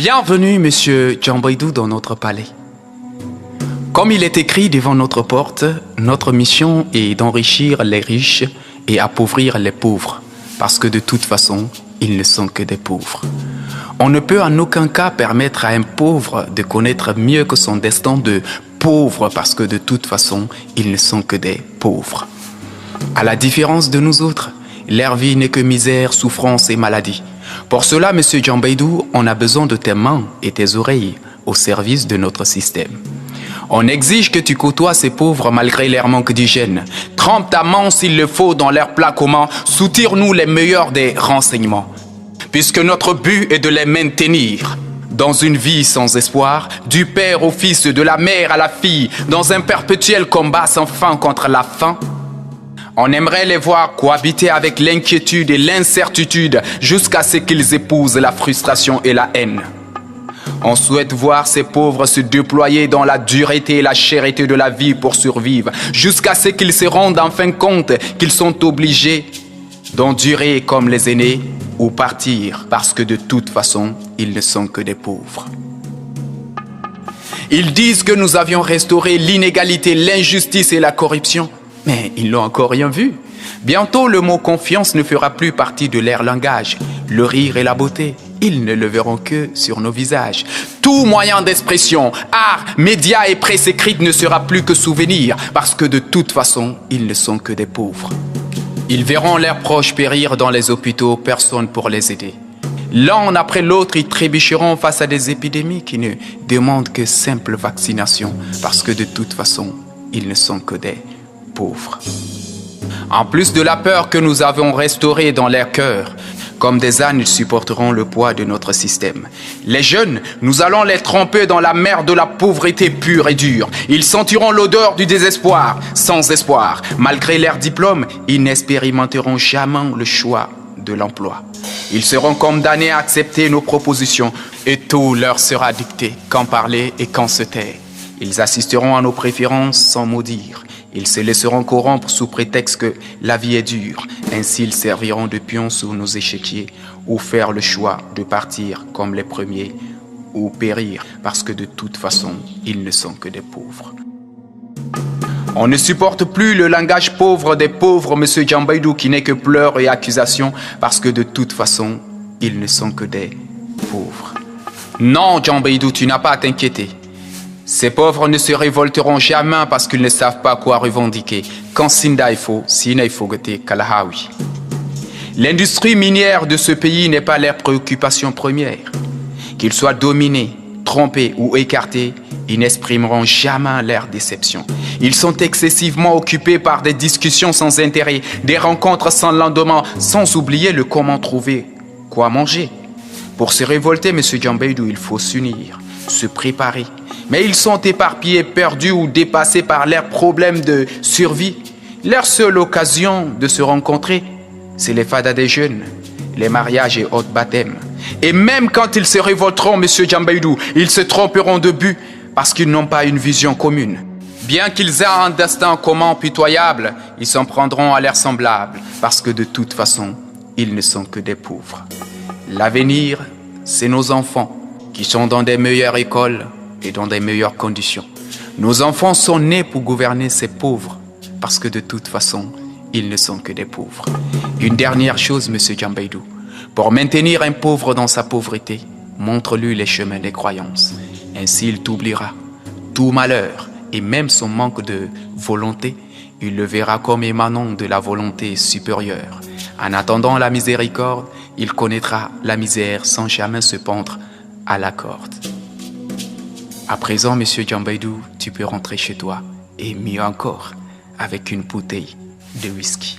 Bienvenue, monsieur Djambaydou, dans notre palais. Comme il est écrit devant notre porte, notre mission est d'enrichir les riches et appauvrir les pauvres, parce que de toute façon, ils ne sont que des pauvres. On ne peut en aucun cas permettre à un pauvre de connaître mieux que son destin de pauvre, parce que de toute façon, ils ne sont que des pauvres. À la différence de nous autres, leur vie n'est que misère, souffrance et maladie. Pour cela, monsieur Djambaydou, on a besoin de tes mains et tes oreilles au service de notre système. On exige que tu côtoies ces pauvres malgré leur manque d'hygiène. Trempe ta main s'il le faut dans leur plat commun. Soutire-nous les meilleurs des renseignements. Puisque notre but est de les maintenir dans une vie sans espoir, du père au fils, de la mère à la fille, dans un perpétuel combat sans fin contre la faim. On aimerait les voir cohabiter avec l'inquiétude et l'incertitude jusqu'à ce qu'ils épousent la frustration et la haine. On souhaite voir ces pauvres se déployer dans la dureté et la chèreté de la vie pour survivre, jusqu'à ce qu'ils se rendent enfin compte qu'ils sont obligés d'endurer comme les aînés ou partir parce que de toute façon, ils ne sont que des pauvres. Ils disent que nous avions restauré l'inégalité, l'injustice et la corruption. Mais ils n'ont encore rien vu. Bientôt, le mot confiance ne fera plus partie de leur langage. Le rire et la beauté, ils ne le verront que sur nos visages. Tout moyen d'expression, art, médias et presse écrite ne sera plus que souvenir, parce que de toute façon, ils ne sont que des pauvres. Ils verront leurs proches périr dans les hôpitaux, personne pour les aider. L'un après l'autre, ils trébucheront face à des épidémies qui ne demandent que simple vaccination, parce que de toute façon, ils ne sont que des pauvres. En plus de la peur que nous avons restaurée dans leur cœur, comme des ânes, ils supporteront le poids de notre système. Les jeunes, nous allons les tremper dans la mer de la pauvreté pure et dure. Ils sentiront l'odeur du désespoir, sans espoir. Malgré leur diplôme, ils n'expérimenteront jamais le choix de l'emploi. Ils seront condamnés à accepter nos propositions et tout leur sera dicté, quand parler et quand se taire. Ils assisteront à nos préférences sans mot dire. Ils se laisseront corrompre sous prétexte que la vie est dure. Ainsi, ils serviront de pions sur nos échiquiers ou faire le choix de partir comme les premiers ou périr parce que de toute façon, ils ne sont que des pauvres. On ne supporte plus le langage pauvre des pauvres, monsieur Djambaydou, qui n'est que pleurs et accusations parce que de toute façon, ils ne sont que des pauvres. Non, Djambaydou, tu n'as pas à t'inquiéter. Ces pauvres ne se révolteront jamais parce qu'ils ne savent pas quoi revendiquer. Quand Sinda il faut, Sina il faut goûter Kalahawi. L'industrie minière de ce pays n'est pas leur préoccupation première. Qu'ils soient dominés, trompés ou écartés, ils n'exprimeront jamais leur déception. Ils sont excessivement occupés par des discussions sans intérêt, des rencontres sans lendemain, sans oublier le comment trouver quoi manger. Pour se révolter, monsieur Djambaydou, il faut s'unir, se préparer. Mais ils sont éparpillés, perdus ou dépassés par leurs problèmes de survie. Leur seule occasion de se rencontrer, c'est les fadas des jeunes, les mariages et autres baptêmes. Et même quand ils se révolteront, monsieur Djambaydou, ils se tromperont de but parce qu'ils n'ont pas une vision commune. Bien qu'ils aient un destin commun pitoyable, ils s'en prendront à leurs semblables parce que de toute façon, ils ne sont que des pauvres. L'avenir, c'est nos enfants qui sont dans des meilleures écoles et dans des meilleures conditions. Nos enfants sont nés pour gouverner ces pauvres, parce que de toute façon, ils ne sont que des pauvres. Une dernière chose, monsieur Djambaydou, pour maintenir un pauvre dans sa pauvreté, montre-lui les chemins des croyances. Ainsi, il t'oubliera. Tout malheur, et même son manque de volonté, il le verra comme émanant de la volonté supérieure. En attendant la miséricorde, il connaîtra la misère sans jamais se pendre à la corde. À présent, monsieur Djambaydou, tu peux rentrer chez toi, et mieux encore, avec une bouteille de whisky.